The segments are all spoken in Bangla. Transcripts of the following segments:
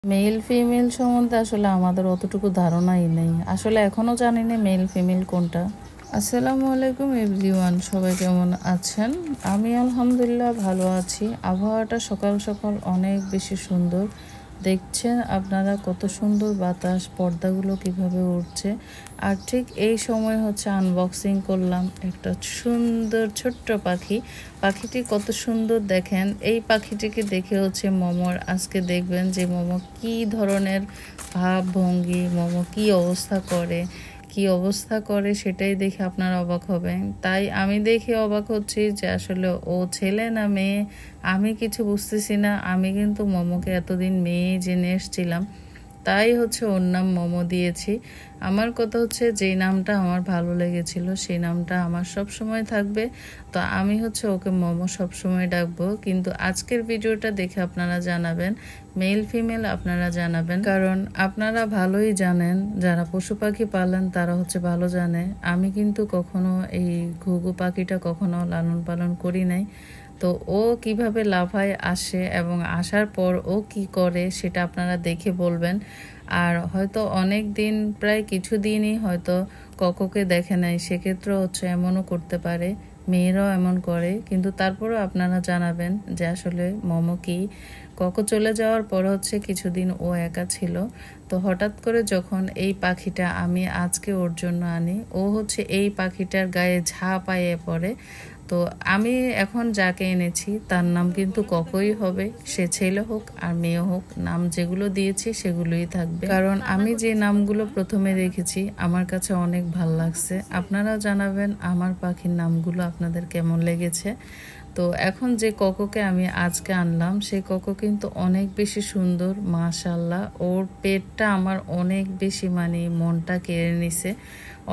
মেল ফিমেল সম্বন্ধে আসলে আমাদের অতটুকু ধারণাই নেই। আসলে এখনও জানি না মেল ফিমেল কোনটা। আসসালামু আলাইকুম এভরিওয়ান, সবাই কেমন আছেন? আমি আলহামদুলিল্লাহ ভালো আছি। আবহাওয়াটা সকাল সকাল অনেক বেশি সুন্দর। দেখছেন আপনারা কত সুন্দর বাতাস, পর্দাগুলো কিভাবে উঠছে। আর ঠিক এই সময় হচ্ছে আনবক্সিং করলাম একটা সুন্দর ছোট্ট পাখি। পাখিটি কত সুন্দর দেখেন। এই পাখিটিকে দেখে হচ্ছে মোমোর আজকে দেখবেন যে মোমো কি ধরনের ভাব ভঙ্গি, মোমো কি অবস্থা করে সেটাই দেখে আপনারা অবাক হবেন। তাই আমি দেখে অবাক হচ্ছি যে আসলে ও ছেলে না মেয়ে আমি কিছু বুঝতেছি না। আমি কিন্তু মোমোকে এতদিন মেয়ে জেনে এসছিলাম, তাই হচ্ছে ওর নাম মোমো দিয়েছি। আমার কথা হচ্ছে যেই নামটা আমার ভালো লেগেছিল সেই নামটা আমার সব সময় থাকবে। তো আমি হচ্ছে ওকে মোমো সব সময় ডাকবো। কিন্তু আজকের ভিডিওটা দেখে আপনারা জানাবেন মেল ফিমেল, আপনারা জানাবেন, কারণ আপনারা ভালোই জানেন, যারা পশু পাখি পালেন তারা হচ্ছে ভালো জানে। আমি কিন্তু কখনো এই ঘুঘু পাখিটা কখনো লালন পালন করি নাই। তো ও কিভাবে লাফায় আসে এবং আসার পর ও কি করে সেটা আপনারা দেখে বলবেন। আর হয়তো অনেক দিন, প্রায় কিছুদিনই হয়তো ককোকে দেখে নাই, সেক্ষেত্রে হচ্ছে এমনও করতে পারে, মেয়েরাও এমন করে। কিন্তু তারপরেও আপনারা জানাবেন যে আসলে মোমো কি। ককো চলে যাওয়ার পর হচ্ছে কিছুদিন ও একা ছিল। তো হঠাৎ করে যখন এই পাখিটা আমি আজকে ওর জন্য আনি, ও হচ্ছে এই পাখিটার গায়ে ঝাঁপাইয়ে পড়ে। তো আমি এখন যাকে এনেছি তার নাম কিন্তু ককই হবে, সে ছেলে হোক আর মেয়ে হোক, নাম যেগুলো দিয়েছি সেগুলোই থাকবে। কারণ আমি যে নামগুলো প্রথমে রেখেছি আমার কাছে অনেক ভাল লাগছে। আপনারাও জানাবেন আমার পাখির নামগুলো আপনাদের কেমন লেগেছে। তো এখন যে ককোকে আমি আজকে আনলাম সেই ককো কিন্তু অনেক বেশি সুন্দর, মাশাল্লাহ। ওর পেটটা আমার অনেক বেশি মনটা কেড়ে নিছে।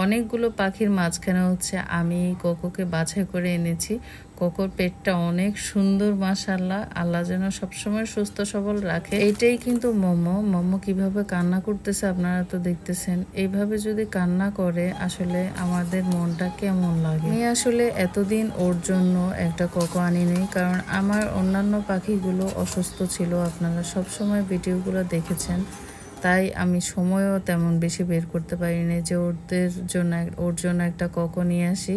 অনেকগুলো পাখির মাঝখানে হচ্ছে আমি কোকোকে বাছাই করে এনেছি। কোকোর পেটটা অনেক সুন্দর, মাশাল্লাহ। আল্লাহ যেন সবসময় সুস্থ সবল রাখে। এইটাই কিন্তু মোমো কিভাবে কান্না করতেছে আপনারা তো দেখতেছেন। এইভাবে যদি কান্না করে আসলে আমাদের মনটা কেমন লাগে। আমি আসলে এতদিন ওর জন্য একটা কোকো আনি নেই, কারণ আমার অন্যান্য পাখিগুলো অসুস্থ ছিল, আপনারা সবসময় ভিডিওগুলো দেখেছেন। তাই আমি সময়ও তেমন বেশি বের করতে পারিনি যে ওর জন্য একটা কোকো নিয়ে আসি,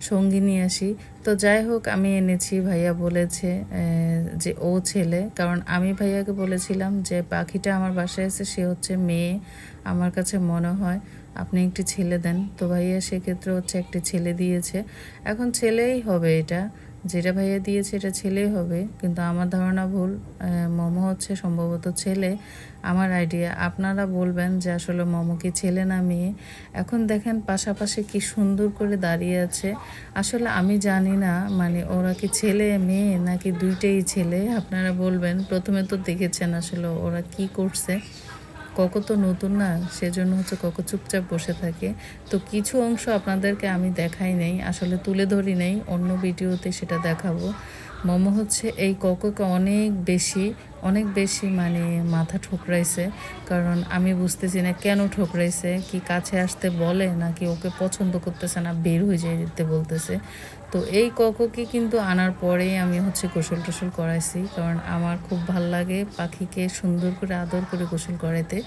সঙ্গী নিয়ে আসি। তো যাই হোক, আমি এনেছি। ভাইয়া বলেছে যে ও ছেলে, কারণ আমি ভাইয়াকে বলেছিলাম যে পাখিটা আমার বাসায় এসে সে হচ্ছে মেয়ে, আমার কাছে মনে হয় আপনি একটি ছেলে দেন। তো ভাইয়া সেক্ষেত্রে হচ্ছে একটি ছেলে দিয়েছে। এখন ছেলেই হবে, এটা যেটা ভাইয়া দিয়েছে এটা ছেলেই হবে, কিন্তু আমার ধারণা ভুল। মোমো হচ্ছে সম্ভবত ছেলে, আমার আইডিয়া। আপনারা বলবেন যে আসলে মোমো কি ছেলে না মেয়ে। এখন দেখেন পাশাপাশি কি সুন্দর করে দাঁড়িয়ে আছে। আসলে আমি জানি না ওরা কি ছেলে মেয়ে নাকি দুইটাই ছেলে, আপনারা বলবেন। প্রথমে তো দেখেছেন আসলে ওরা কি করছে। ককো তো নতুন না, সেজন্য হচ্ছে ককো চুপচাপ বসে থাকে। তো কিছু অংশ আপনাদেরকে আমি দেখাই নেই, আসলে তুলে ধরি নেই, অন্য ভিডিওতে সেটা দেখাবো। মোমো হচ্ছে এই ককোকে অনেক বেশি মাথা ঠোকরাইছে, কারণ আমি বুঝতেছি না কেন ঠোকরাইছে। কি কাছে আসতে বলে নাকি ওকে পছন্দ করতেছে না, বের হয়ে যেতে বলতেছে। তো এই ককোকে কিন্তু আনার পরেই আমি হচ্ছে গোসল টোসল করাইছি, কারণ আমার খুব ভাল লাগে পাখিকে সুন্দর করে আদর করে গোসল করাইতে।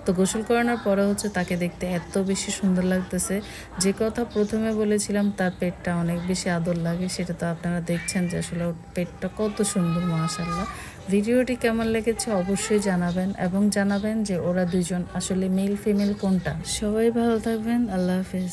তো গোসল করানোর পরে হচ্ছে তাকে দেখতে এত বেশি সুন্দর লাগতেছে। যে কথা প্রথমে বলেছিলাম তার পেটটা অনেক বেশি আদর লাগে, সেটা তো আপনারা দেখছেন যে আসলে ওর পেটটা কত সুন্দর, মাশাআল্লাহ। ভিডিওটি কেমন লেগেছে অবশ্যই জানাবেন, এবং জানাবেন যে ওরা দুইজন আসলে মেল ফিমেল কোনটা। সবাই ভালো থাকবেন, আল্লাহ হাফেজ।